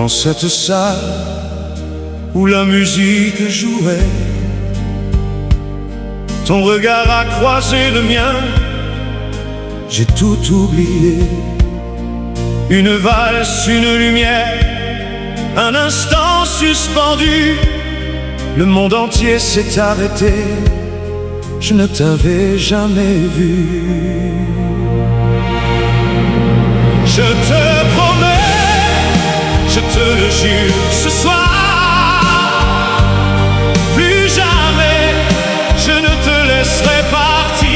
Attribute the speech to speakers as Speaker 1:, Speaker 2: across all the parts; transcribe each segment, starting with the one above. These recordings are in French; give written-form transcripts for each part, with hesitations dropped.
Speaker 1: Dans cette salle où la musique jouait, ton regard a croisé le mien, j'ai tout oublié. Une valse, une lumière, un instant suspendu, le monde entier s'est arrêté, je ne t'avais jamais vu. Je te promets, je te le jure, ce soir, plus jamais je ne te laisserai partir.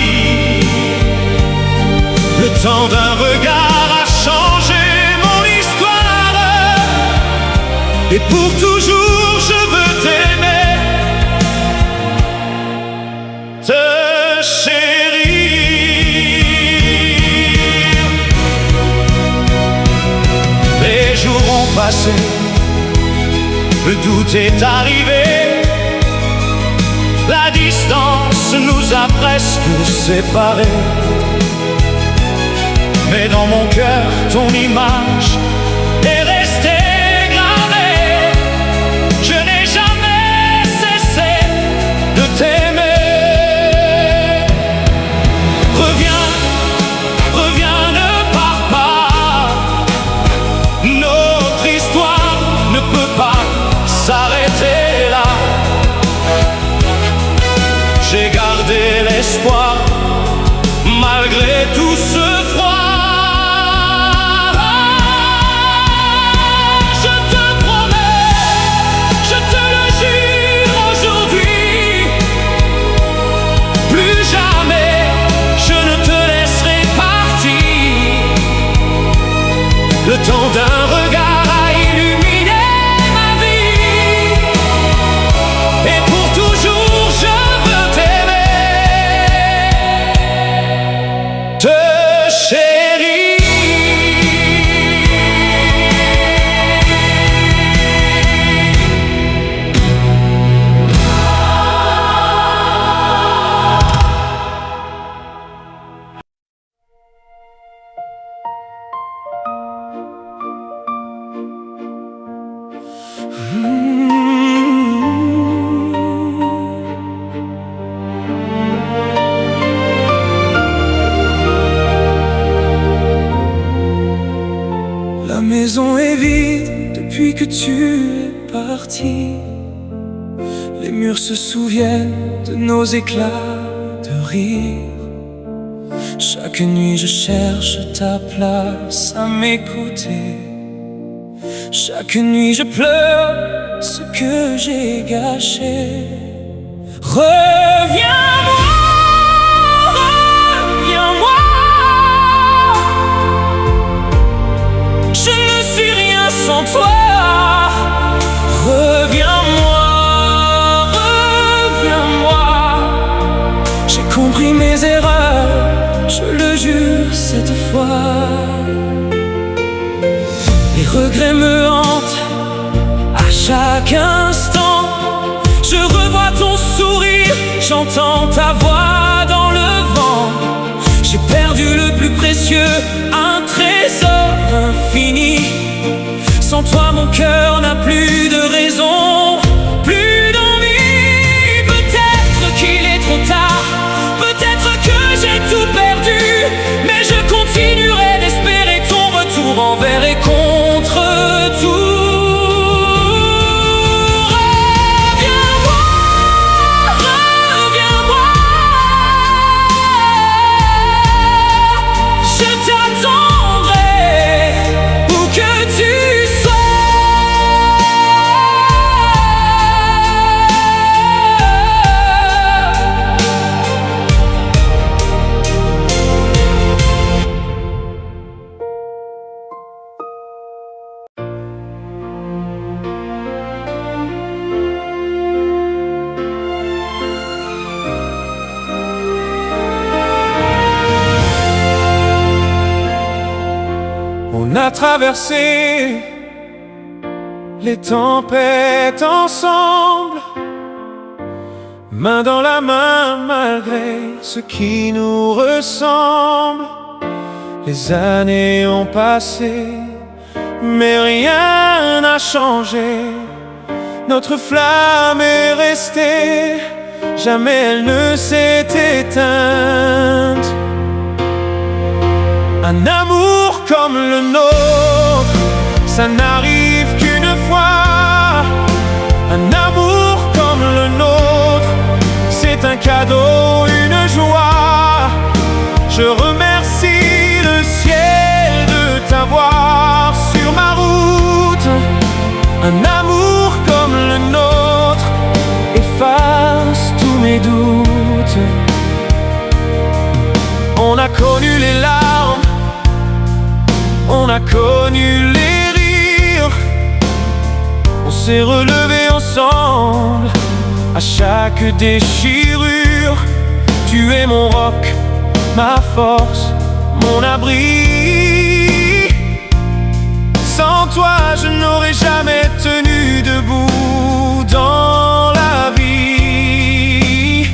Speaker 1: Le temps d'un regard a changé mon histoire, et pour toujours je veux t'aimer, te chérir. Les jours ont passé, le doute est arrivé, la distance nous a presque séparés. Mais dans mon cœur, ton image est restée gravée. Je n'ai jamais cessé de t'aimer. Reviens, reviens, ne pars pas. Notre histoire ne peut pas s'arrêter là. J'ai gardé l'espoir malgré tout ce froid. Le temps d'un regard a illuminé ma vie, et pour toujours je veux t'aimer, te chérir.
Speaker 2: La maison est vide depuis que tu es parti. Les murs se souviennent de nos éclats de rire. Chaque nuit je cherche ta place à m'écouter. Chaque nuit je pleure ce que j'ai gâché. Reviens-moi, reviens-moi. Je ne suis rien sans toi. Reviens-moi, reviens-moi. J'ai compris mes erreurs, je le jure cette fois. Les regrets me hantent à chaque instant. Je revois ton sourire, j'entends ta voix dans le vent. J'ai perdu le plus précieux, un trésor infini. Sans toi mon cœur n'a plus de raison, plus d'envie. Peut-être qu'il est trop tard, peut-être que j'ai tout perdu, mais je continuerai d'espérer ton retour envers et contre tout.
Speaker 1: On a traversé les tempêtes ensemble, main dans la main malgré ce qui nous ressemble. Les années ont passé, mais rien n'a changé. Notre flamme est restée, jamais elle ne s'est éteinte. Un amour comme le nôtre, ça n'arrive qu'une fois. Un amour comme le nôtre, c'est un cadeau, une joie. Je remercie le ciel de t'avoir sur ma route. Un amour comme le nôtre efface tous mes doutes. On a connu les larmes, on a connu les rires. On s'est relevés ensemble à chaque déchirure. Tu es mon roc, ma force, mon abri. Sans toi, je n'aurais jamais tenu debout dans la vie.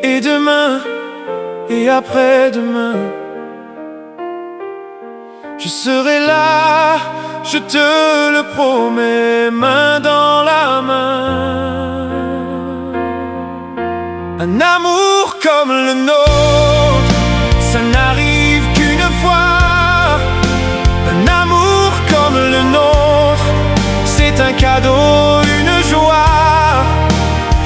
Speaker 1: Et demain, et après-demain, je serai là, je te le promets, main dans la main. Un amour comme le nôtre, ça n'arrive qu'une fois. Un amour comme le nôtre, c'est un cadeau, une joie.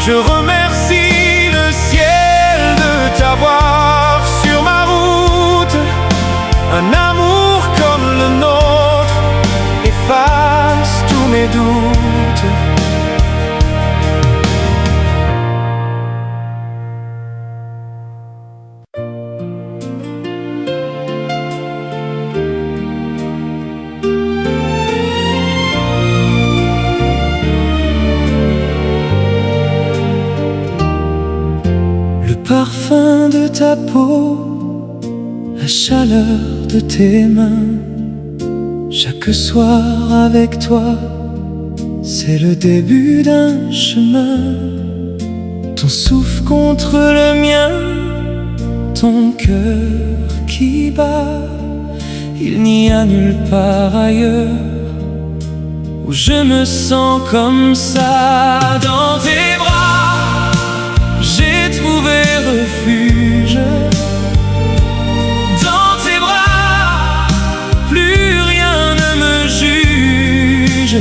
Speaker 1: Je remercie le ciel de t'avoir sur ma route. Un amour comme le nôtre efface tous mes doutes. Le parfum de ta peau, la chaleur de tes mains, chaque soir avec toi, c'est le début d'un chemin. Ton souffle contre le mien, ton cœur qui bat, il n'y a nulle part ailleurs où je me sens comme ça. Dans tes bras, j'ai trouvé refuge. Dans tes bras, plus rien ne me juge.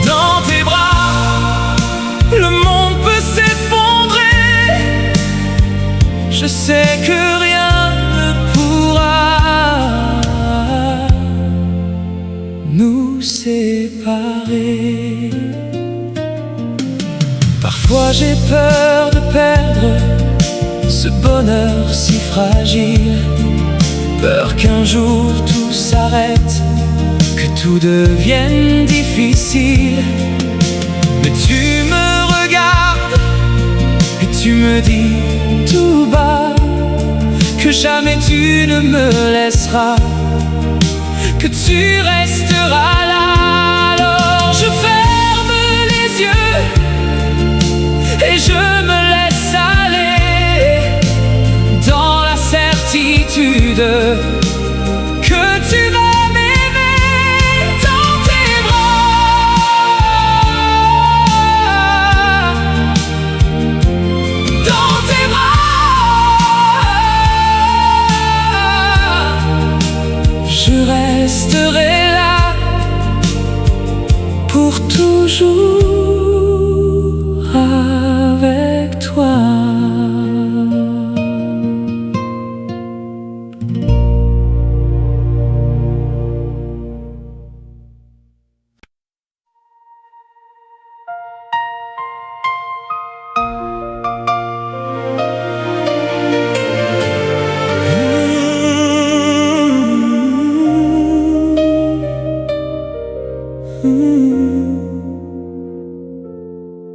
Speaker 1: Dans tes bras, le monde peut s'effondrer. Je sais que rien ne pourra nous séparer. Parfois j'ai peur de perdre ce bonheur si fragile, peur qu'un jour tout s'arrête, que tout devienne difficile. Mais tu me regardes et tu me dis tout bas que jamais tu ne me laisseras, que tu resteras là. Alors je ferme les yeux et je me laisse aller dans la certitude que tu vas m'aimer. Dans tes bras, dans tes bras, je resterai là pour toujours avec toi.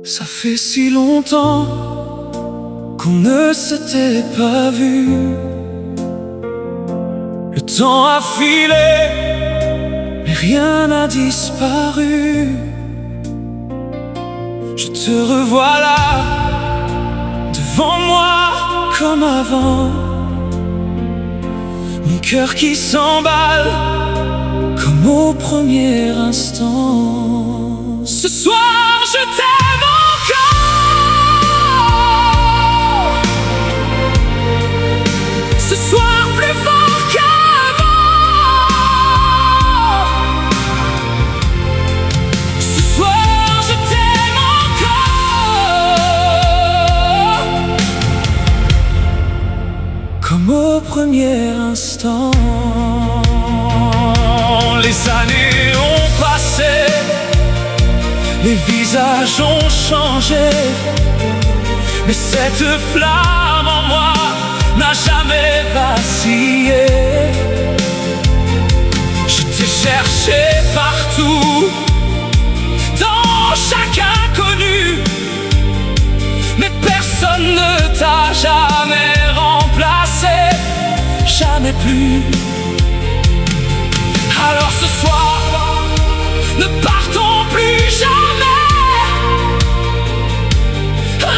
Speaker 1: Ça fait si longtemps qu'on ne s'était pas vu. Le temps a filé, mais rien n'a disparu. Je te revois là, devant moi comme avant. Mon cœur qui s'emballe comme
Speaker 2: comme au premier instant. Ce soir je t'aime encore. Ce soir plus fort qu'avant. Ce soir je t'aime encore, comme au premier instant. Les années ont passé, les visages ont changé, mais cette flamme en moi n'a jamais vacillé. Je t'ai cherché partout, dans chaque inconnu, mais personne ne t'a jamais remplacé, jamais plus. Alors ce soir, ne partons plus jamais.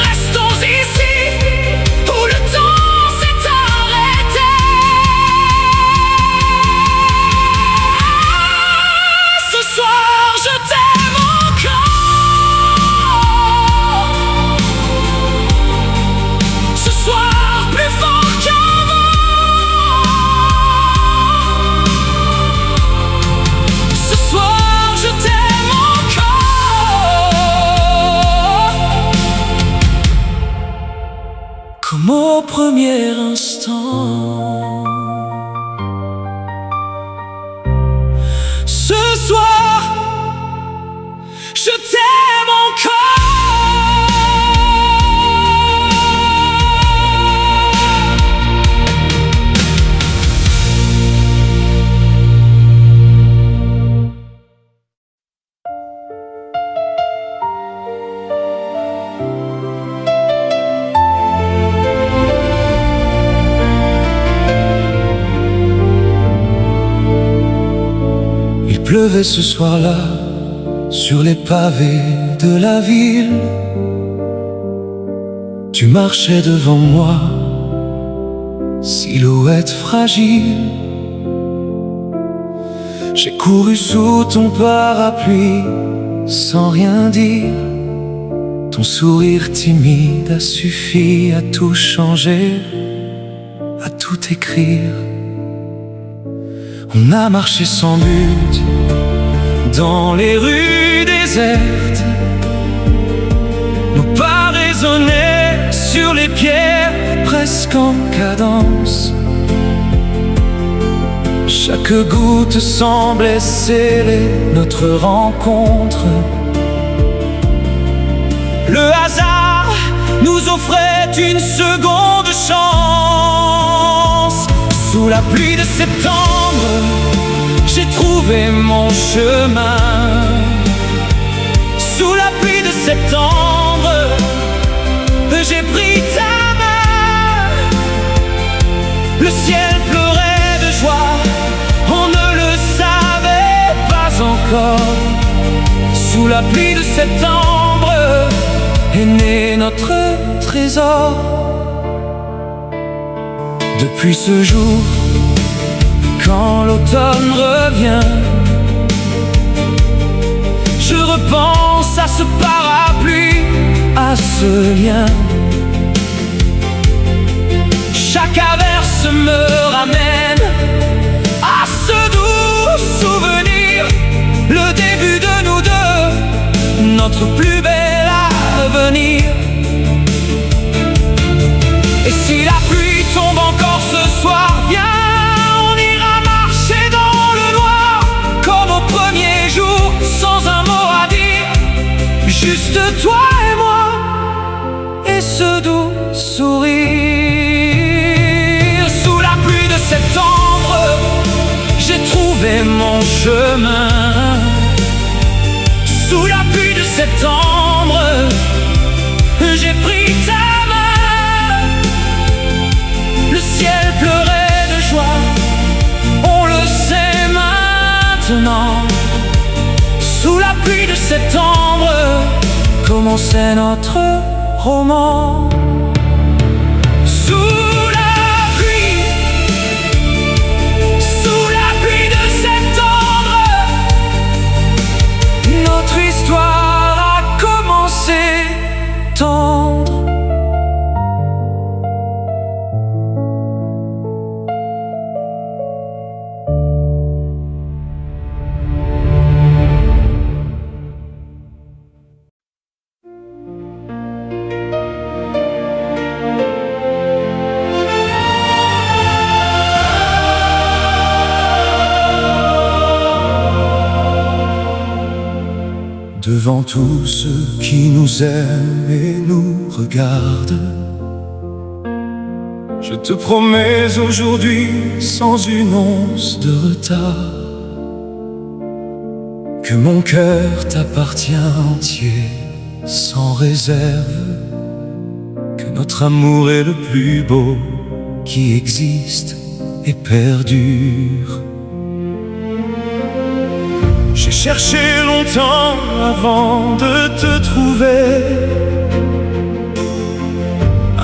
Speaker 2: Restons ici, où le temps s'est arrêté. Ce soir, je t'aime encore. Ce soir, plus fort qu'avant. Ce soir, je t'aime encore, comme au premier instant. Ce soir, je t'aime encore.
Speaker 1: Il pleuvait ce soir-là sur les pavés de la ville. Tu marchais devant moi, silhouette fragile. J'ai couru sous ton parapluie sans rien dire. Ton sourire timide a suffi à tout changer, à tout écrire. On a marché sans but dans les rues désertes, nos pas résonnaient sur les pierres presque en cadence. Chaque goutte semblait sceller notre rencontre. Le hasard nous offrait une seconde chance. Sous la pluie de septembre, j'ai trouvé mon chemin. Sous la pluie de septembre, j'ai pris ta main. Le ciel pleurait de joie, on ne le savait pas encore. Sous la pluie de septembre est né notre trésor. Depuis ce jour, quand l'automne revient, je repense à ce parapluie, à ce lien. Chaque averse me ramène à ce doux souvenir, le début de nous deux, notre plus bel avenir. Et si la pluie tombe encore ce soir, viens, on ira marcher dans le noir, comme au premier jour, sans un mot à dire, juste toi et moi, et ce doux sourire. Sous la pluie de septembre, j'ai trouvé mon chemin. Sous la pluie de septembre, j'ai pris ta main. Le ciel pleurait de joie, on le sait maintenant. Sous la pluie de septembre, commençait notre roman. Sous la pluie de septembre, devant tous ceux qui nous aiment et nous regardent. Je te promets aujourd'hui, sans une once de retard, que mon cœur t'appartient entier, sans réserve, que notre amour est le plus beau qui existe et perdure. J'ai cherché longtemps avant de te trouver,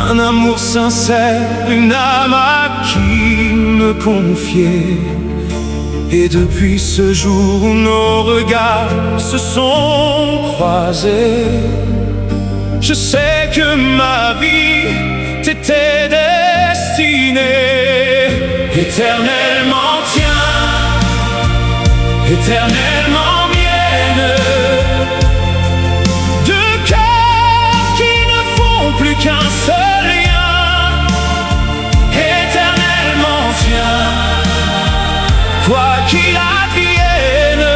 Speaker 1: un amour sincère, une âme à qui me confier. Et depuis ce jour où nos regards se sont croisés, je sais que ma vie t'était destinée. Éternellement tiens, éternellement mienne, deux cœurs qui ne font plus qu'un seul lien. Éternellement tiens, quoi qu'il advienne,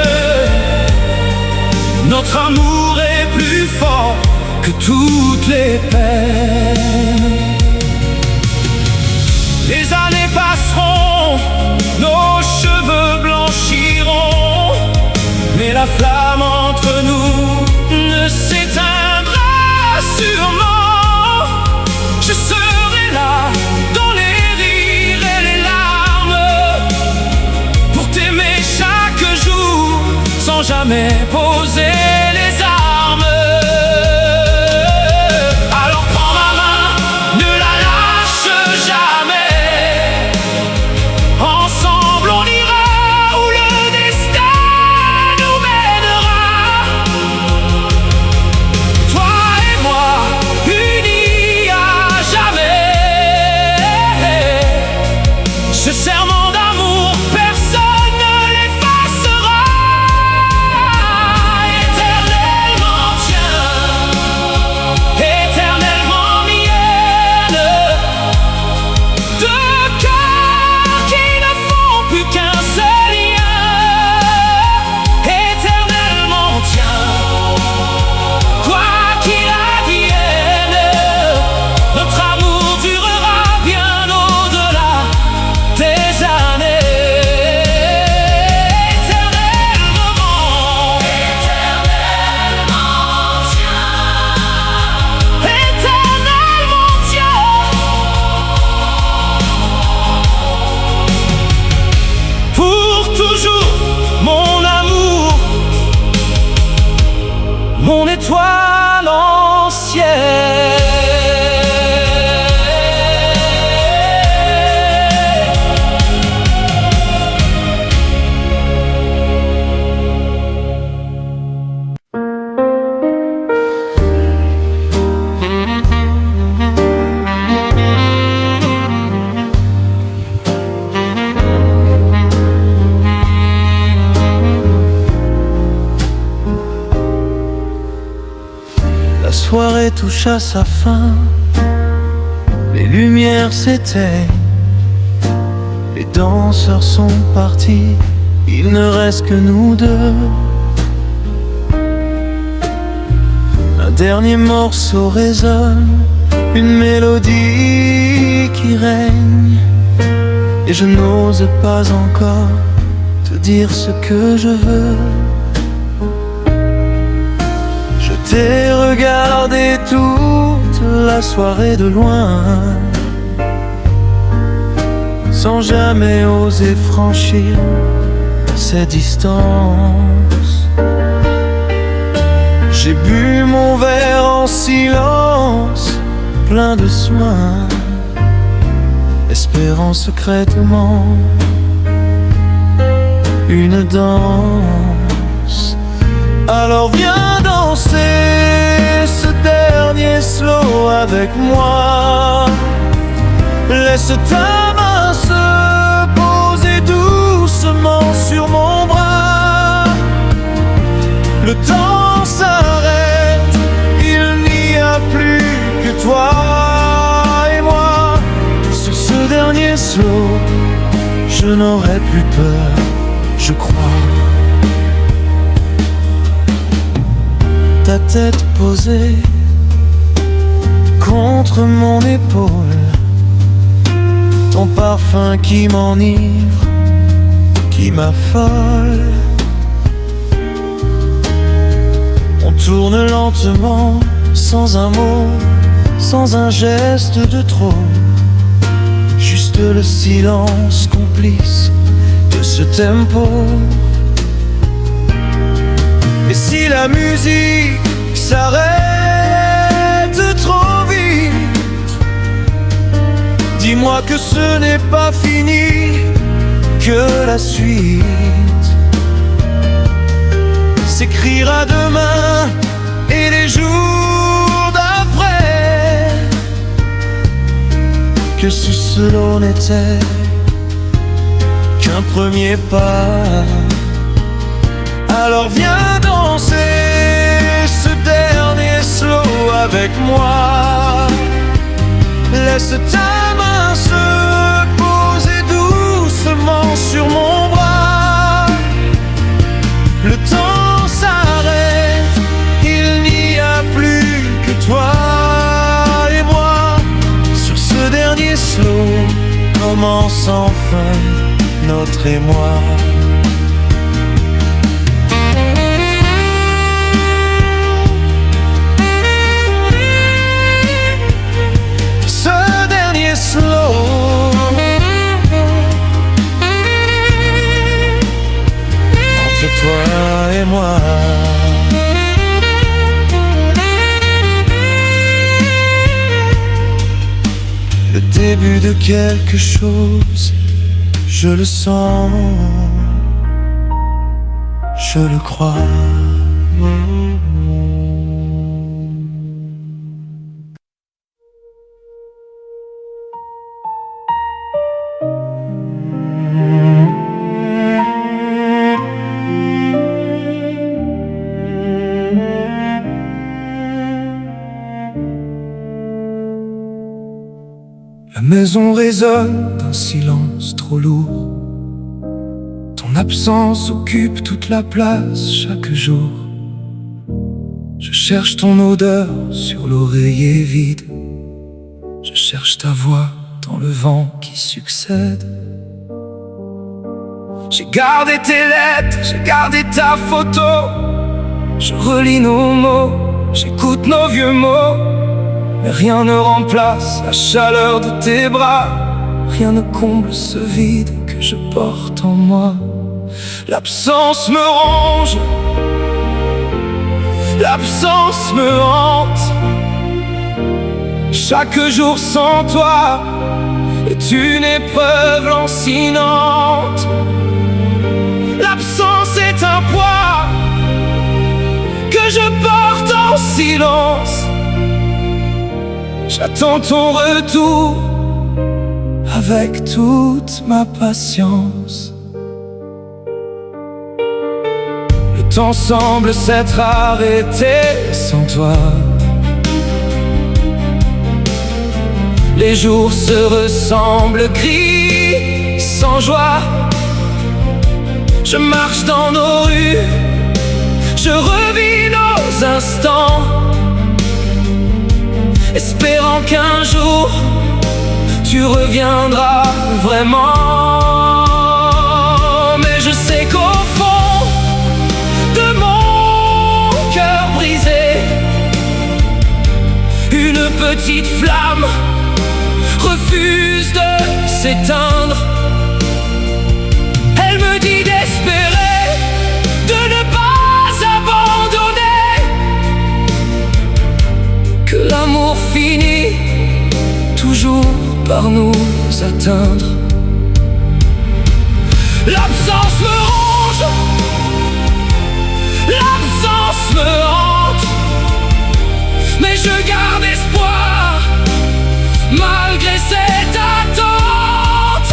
Speaker 1: notre amour est plus fort que toutes les peines. Les années passeront, nos cheveux blanchiront, mais la flamme entre nous ne s'éteindra sûrement. Je serai là dans les rires et les larmes, pour t'aimer chaque jour sans jamais poser les armes. Alors prends ma main, ne la lâche jamais. Ensemble on ira où le destin nous mènera. Toi et moi, unis à jamais. Ce serment d'amour, personne ne l'effacera. Éternellement tiens, éternellement mienne, deux cœurs qui ne font plus qu'un seul lien. Éternellement tiens, quoi qu'il advienne, notre amour durera bien au-delà des années. Éternellement, éternellement tiens, éternellement tiens. Pour toujours, mon amour, mon étoile en ciel.
Speaker 3: La soirée touche à sa fin, les lumières s'éteignent, les danseurs sont partis, il ne reste que nous deux. Un dernier morceau résonne, une mélodie qui règne, et je n'ose pas encore te dire ce que je veux. T'ai regardé toute la soirée de loin, sans jamais oser franchir ces distances. J'ai bu mon verre en silence, plein de soin, espérant secrètement une danse. Alors viens danser ce dernier slow avec moi. Laisse ta main se poser doucement sur mon bras. Le temps s'arrête, il n'y a plus que toi et moi. Sur ce dernier slow, je n'aurai plus peur, je crois. ta tête posée contre mon épaule, ton parfum qui m'enivre, qui m'affole. On tourne lentement, sans un mot, sans un geste de trop, juste le silence complice de ce tempo. Et si la musique s'arrête trop vite, dis-moi que ce n'est pas fini, que la suite s'écrira demain et les jours d'après, que si cela n'était qu'un premier pas. Alors viens danser ce dernier slow avec moi. Laisse ta main se poser doucement sur mon bras. Le temps s'arrête, il n'y a plus que toi et moi. Sur ce dernier slow commence enfin notre émoi. Slow, entre toi et moi. Le début de quelque chose, je le sens, je le crois.
Speaker 2: La maison résonne d'un silence trop lourd. Ton absence occupe toute la place chaque jour. Je cherche ton odeur sur l'oreiller vide. Je cherche ta voix dans le vent qui succède. J'ai gardé tes lettres, j'ai gardé ta photo. Je relis nos mots, j'écoute nos vieux mots. Mais rien ne remplace la chaleur de tes bras. Rien ne comble ce vide que je porte en moi. L'absence me ronge, l'absence me hante. Chaque jour sans toi est une épreuve lancinante. L'absence est un poids que je porte en silence. J'attends ton retour avec toute ma patience. Le temps semble s'être arrêté sans toi. Les jours se ressemblent gris, sans joie. Je marche dans nos rues, je revis nos instants, espérant qu'un jour tu reviendras vraiment. Mais je sais qu'au fond de mon cœur brisé, une petite flamme refuse de s'éteindre. Elle me dit d'espérer, de ne pas abandonner, que l'amour finit toujours par nous atteindre. L'absence me ronge, l'absence me hante, mais je garde espoir malgré cette attente.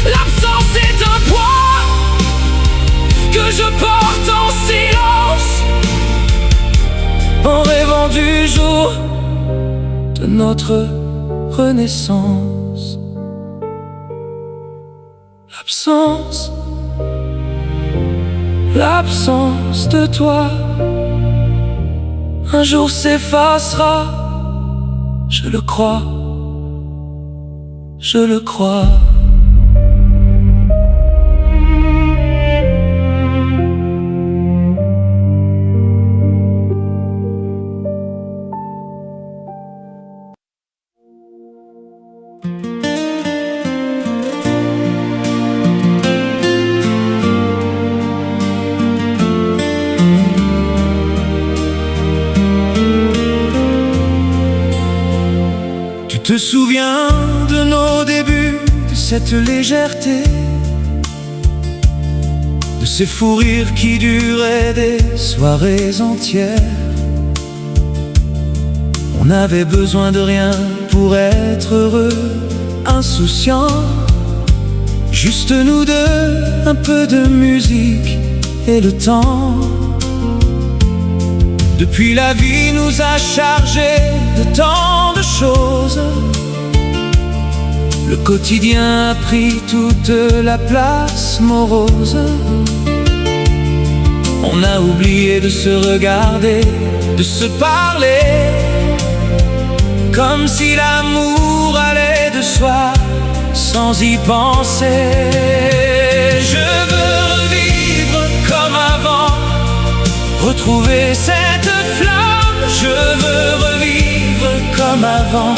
Speaker 2: L'absence est un poids que je porte en silence, en rêvant du jour de notre renaissance. L'absence de toi un jour s'effacera. Je le crois, je le crois.
Speaker 1: Tu te souviens de nos débuts, de cette légèreté, de ces fous rires qui duraient des soirées entières. On n'avait besoin de rien pour être heureux, insouciants, juste nous deux, un peu de musique et le temps. Depuis la vie nous a chargés de tant de choses. Le quotidien a pris toute la place morose. On a oublié de se regarder, de se parler, comme si l'amour allait de soi sans y penser. Je veux revivre comme avant, retrouver cette flamme. Je veux revivre comme avant,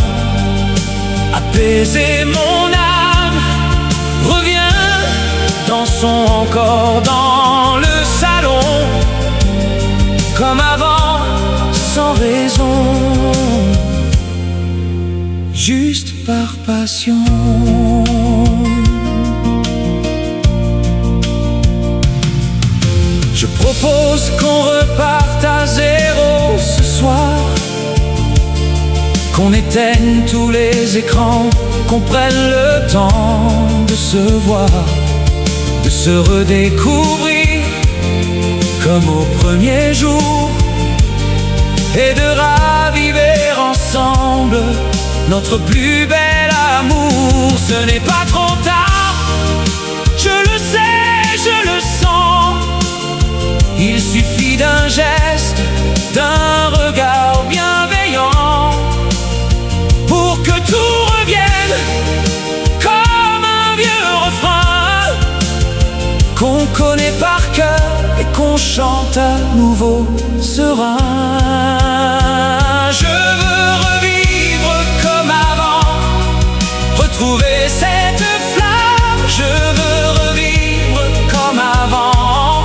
Speaker 1: apaiser mon âme. Reviens, dansons encore dans le salon, comme avant, sans raison, juste par passion. Je propose qu'on reparte à zéro ce soir, qu'on éteigne tous les écrans, qu'on prenne le temps de se voir, de se redécouvrir comme au premier jour, et de raviver ensemble notre plus bel amour. Ce n'est pas trop tard, je le sais, je le sens. Il suffit d'un geste, d'un regard bienveillant pour que tout revienne comme un vieux refrain qu'on connaît par cœur et qu'on chante à nouveau serein. Je veux revivre comme avant, retrouver cette flamme. Je veux revivre comme avant,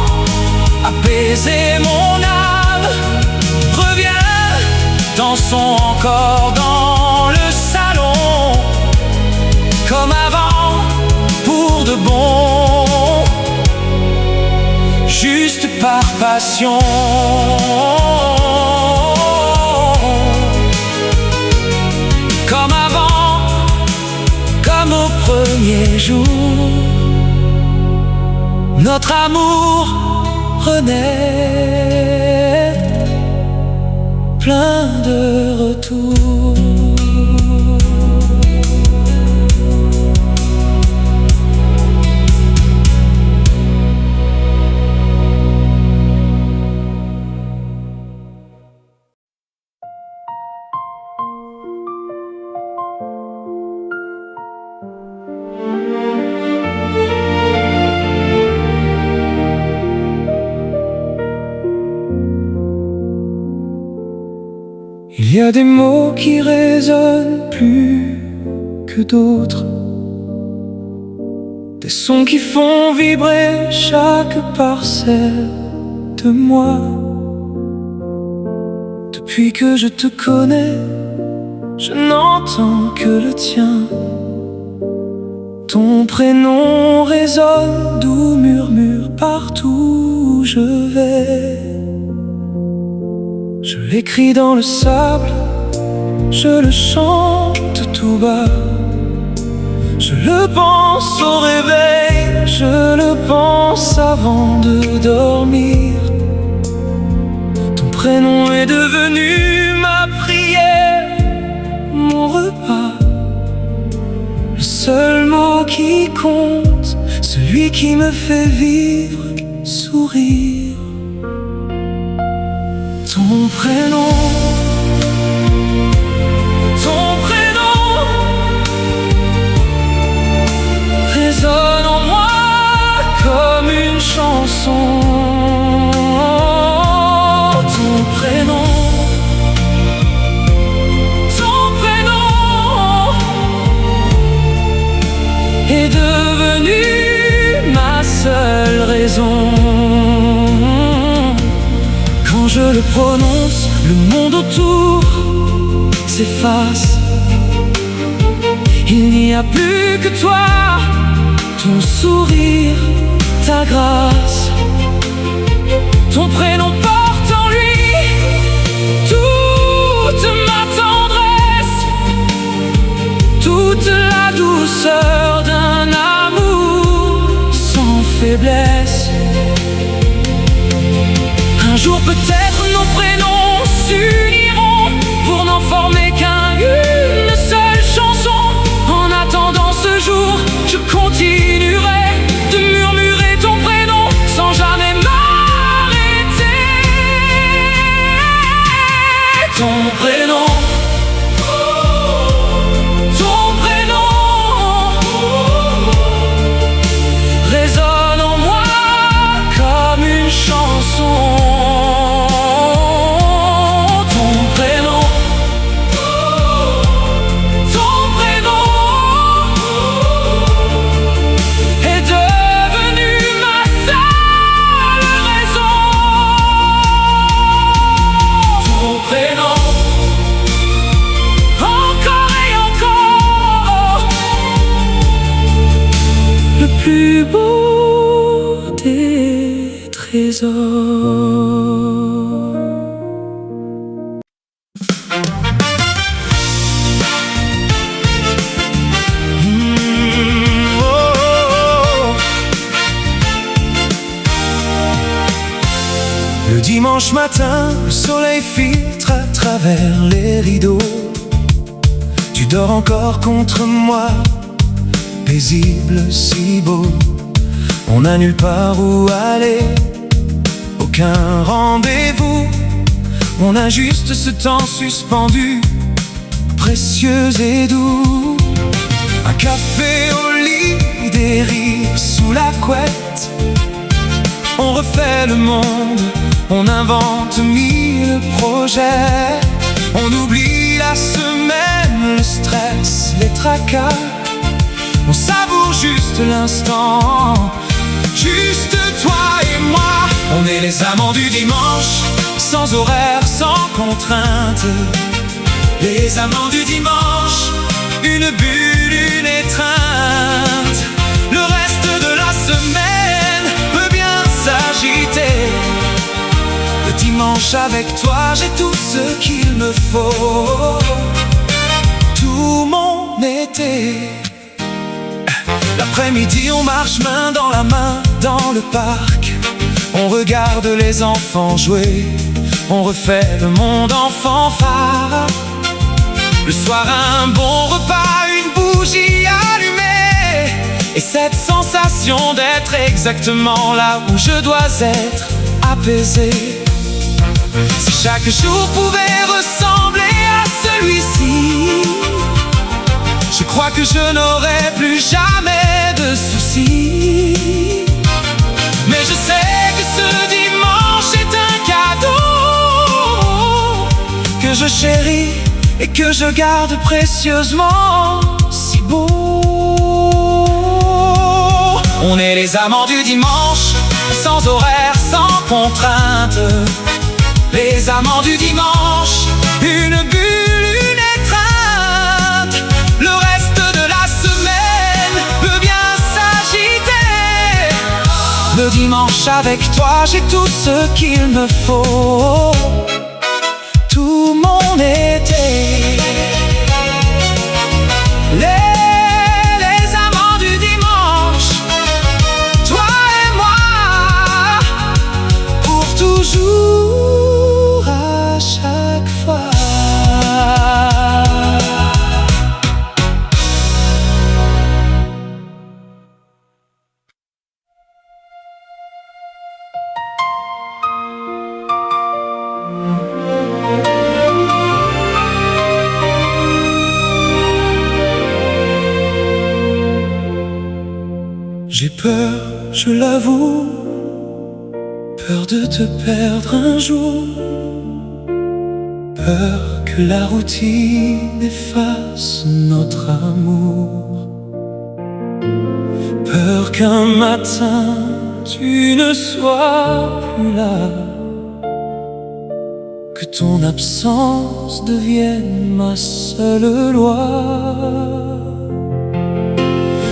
Speaker 1: apaiser mon âme. Reviens, dansons encore dans le salon, comme avant, pour de bon, juste par passion. Comme avant, comme au premier jour, notre amour renaît, plein de retours. Il y a des mots qui résonnent plus que d'autres, des sons qui font vibrer chaque parcelle de moi. Depuis que je te connais, je n'entends que le tien. Ton prénom résonne, doux murmure partout où je vais. Je l'écris dans le sable, je le chante tout bas. Je le pense au réveil, je le pense avant de dormir. Ton prénom est devenu ma prière, mon repas, le seul mot qui compte, celui qui me fait vivre, sourire. Ton
Speaker 2: Ton prénom, résonne en moi comme une chanson. Ton prénom est devenu ma seule raison. Quand je le prononce, le monde autour s'efface. Il n'y a plus que toi, ton sourire, ta grâce. Ton prénom porte en lui toute ma tendresse, toute la douceur d'un amour sans faiblesse. Un jour peut-être nos prénoms s'uniront pour n'en former qu'une seule chanson. En attendant ce jour, je continuerai de murmurer ton prénom sans jamais m'arrêter. Ton prénom, résonne en moi comme une chanson. Ton prénom est devenu ma seule raison. Ton prénom, encore et encore, le plus beau des trésors.
Speaker 3: Le dimanche matin, le soleil filtre à travers les rideaux. Tu dors encore contre moi, paisible, si beau. On n'a nulle part où aller, aucun rendez-vous. On a juste ce temps suspendu, précieux et doux. Un café au lit, des rires sous la couette. On refait le monde, on invente mille projets. On oublie la semaine, le stress, les tracas. On savoure juste l'instant, juste toi et moi. On est les amants du dimanche, sans horaire, sans contrainte. Les amants du dimanche, une bulle, une étreinte. Le reste de la semaine peut bien s'agiter. Le dimanche avec toi, j'ai tout ce qu'il me faut. Tout mon été. L'après-midi, on marche main dans la main dans le parc. On regarde les enfants jouer, on refait le monde en fanfare. Le soir, un bon repas, une bougie allumée, et cette sensation d'être exactement là où je dois être, apaisé. Si chaque jour pouvait ressembler à celui-ci, je crois que je n'aurai plus jamais de soucis. Mais je sais que ce dimanche est un cadeau que je chéris et que je garde précieusement, si beau. On est les amants du dimanche, sans horaire, sans contrainte. Les amants du dimanche, une bulle, une étreinte. Le reste de la semaine peut bien s'agiter. Le dimanche avec toi, j'ai tout ce qu'il me faut. Tout mon été. Les amants du dimanche, toi et moi, pour toujours, à chaque fois.
Speaker 2: J'ai peur, je l'avoue, peur de te perdre un jour, peur que la routine efface notre amour, peur qu'un matin tu ne sois plus là, que ton absence devienne ma seule loi.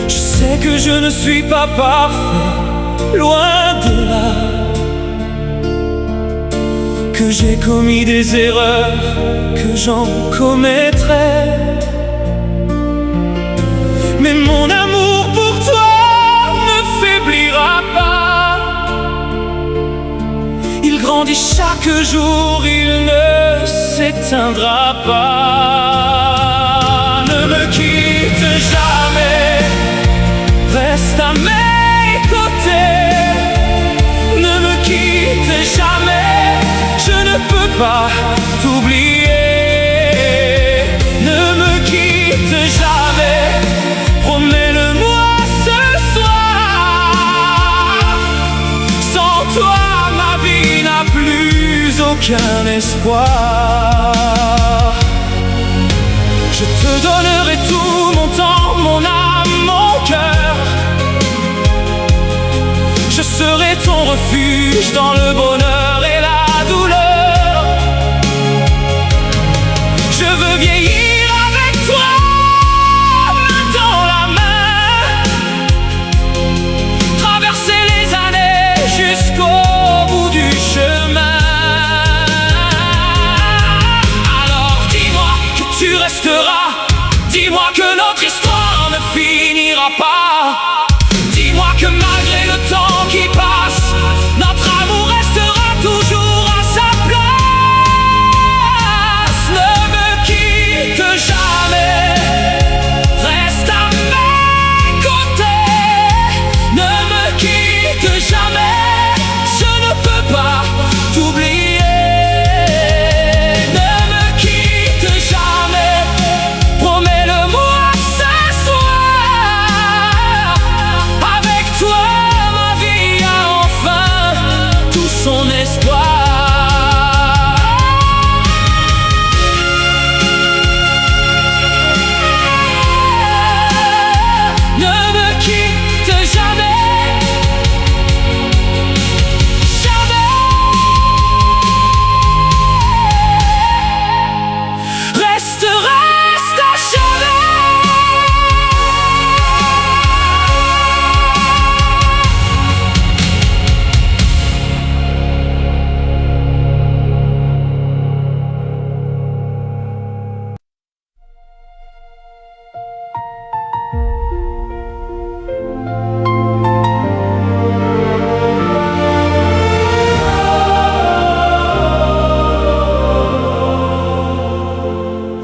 Speaker 2: Je sais que je ne suis pas parfait, loin de là, que j'ai commis des erreurs, que j'en commettrai. Mais mon amour pour toi ne faiblira pas. Il grandit chaque jour, il ne s'éteindra pas. Ne me quitte jamais, reste à mes côtés. Ne me quitte jamais, je ne peux pas t'oublier. Ne me quitte jamais, promets-le-moi ce soir. Sans toi, ma vie n'a plus aucun espoir. Je te donnerai tout mon temps, mon âme, mon cœur. Je serai ton refuge dans le bonheur et la douleur. Je veux vieillir avec toi, main dans la main, traverser les années jusqu'au bout du chemin. Alors dis-moi que tu resteras, dis-moi que notre histoire ne finira pas. Dis-moi que malgré le temps qui passe, notre amour restera toujours à sa place. Ne me quitte jamais, reste à mes côtés. Ne me quitte jamais, je ne peux pas t'oublier. Ne me quitte jamais, promets-le-moi ce soir. Avec toi, ma vie a enfin tout son espoir. Ne me quitte jamais, jamais. Reste à jamais.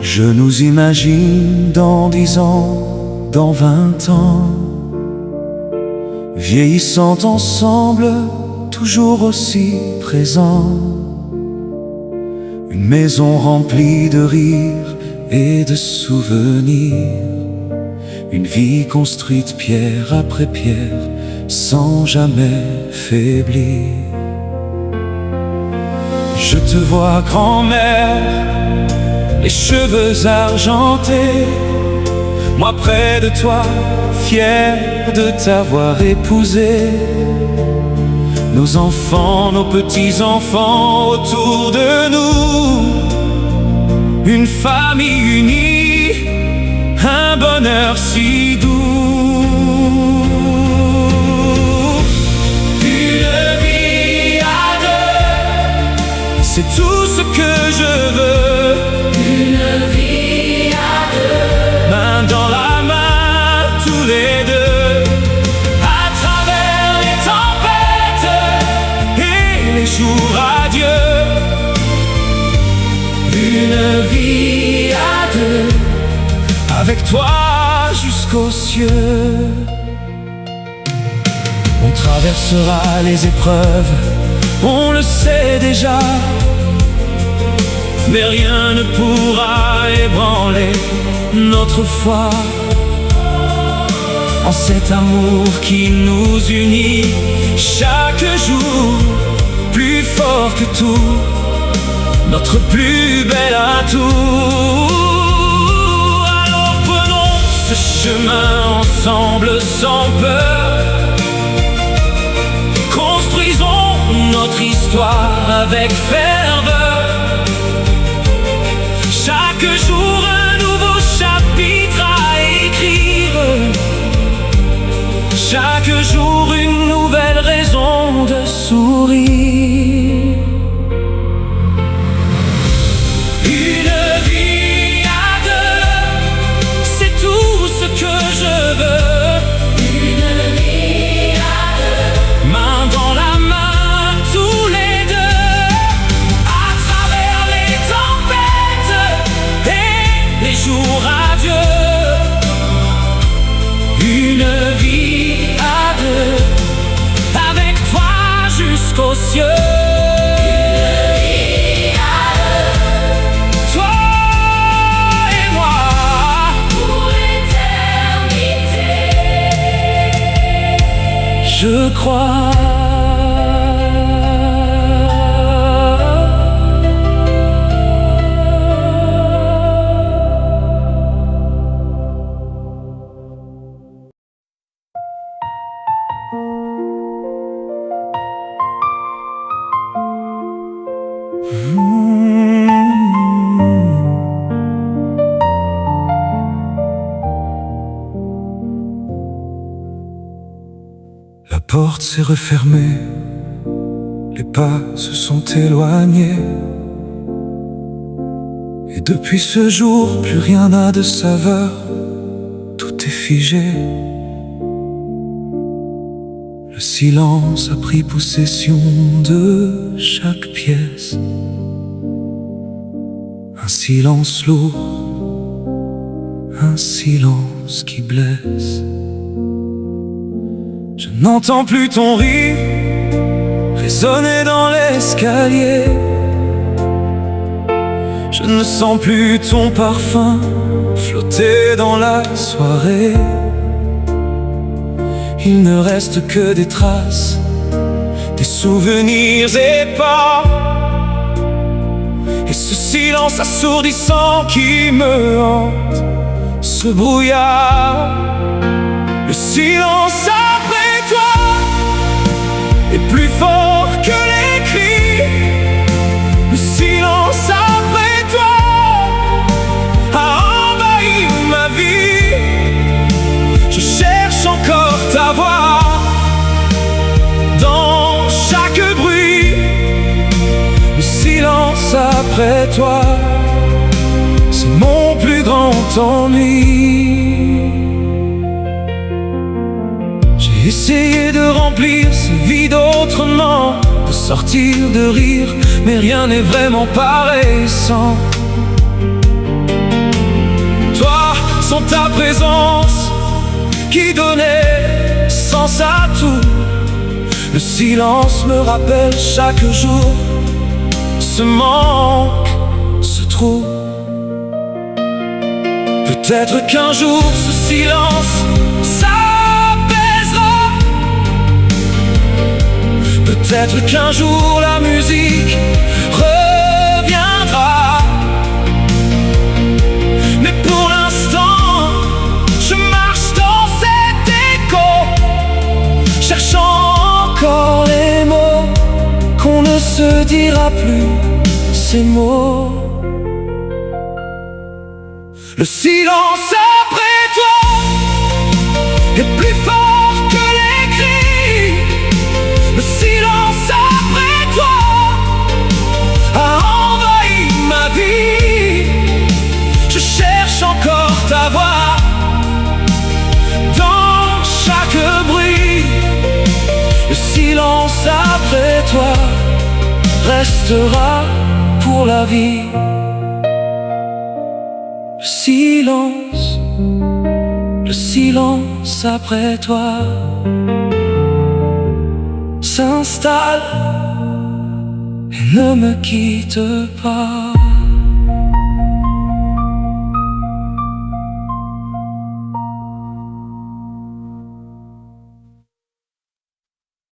Speaker 3: Je nous imagine dans 10 ans, dans 20 ans, vieillissant ensemble, toujours aussi présents. Une maison remplie de rires et de souvenirs, une vie construite pierre après pierre, sans jamais faiblir. Je te vois grand-mère, les cheveux argentés, moi près de toi, fier de t'avoir épousé. Nos enfants, nos petits-enfants autour de nous, une famille unie, un bonheur si doux. Une vie à deux, c'est tout ce que je veux. Une vie à deux, main dans la main, tous les deux, à travers les tempêtes et les jours radieux. Une vie à deux, avec toi jusqu'aux cieux. On traversera les épreuves, on le sait déjà, mais rien ne pourra ébranler notre foi.
Speaker 2: en cet amour qui nous unit. Chaque jour, plus fort que tout, notre plus bel atout. Alors prenons ce chemin ensemble sans peur. Construisons notre histoire avec ferveur. Chaque jour un nouveau chapitre à écrire. Chaque jour une nouvelle raison de sourire. Une vie à deux, c'est tout ce que je veux.
Speaker 4: Une vie à deux,
Speaker 2: Main dans la main, tous les deux, à travers les tempêtes et les jours radieux. Une vie à deux, avec toi jusqu'aux cieux.
Speaker 4: une vie à deux,
Speaker 2: Toi et moi,
Speaker 4: pour l'éternité.
Speaker 2: je crois. La porte s'est refermée, les pas se sont éloignés. Et depuis ce jour, plus rien n'a de saveur, tout est figé. Le silence a pris possession de chaque pièce. Un silence lourd, un silence qui blesse. Je n'entends plus ton rire résonner dans l'escalier. Je ne sens plus ton parfum flotter dans la soirée. Il ne reste que des traces, des souvenirs épars, et ce silence assourdissant qui me hante, ce brouillard. Le silence après toi est plus fort que les cris. Le silence après toi a envahi ma vie. Je cherche encore ta voix dans chaque bruit. Le silence après toi, c'est mon plus grand ennui. J'ai essayé de remplir ce vide autrement, de sortir, de rire, mais rien n'est vraiment pareil sans toi, sans ta présence qui donnait sens à tout. Le silence me rappelle chaque jour ce manque, ce trou. Peut-être qu'un jour ce silence s'apaisera. Peut-être qu'un jour la musique reviendra. Mais pour l'instant, je marche dans cet écho, cherchant encore les mots qu'on ne se dira plus, ces mots. Le silence après toi est plus fort que les cris. Le silence après toi a envahi ma vie. Je cherche encore ta voix dans chaque bruit. Le silence après toi restera pour la vie. Le silence après toi s'installe et ne me quitte pas.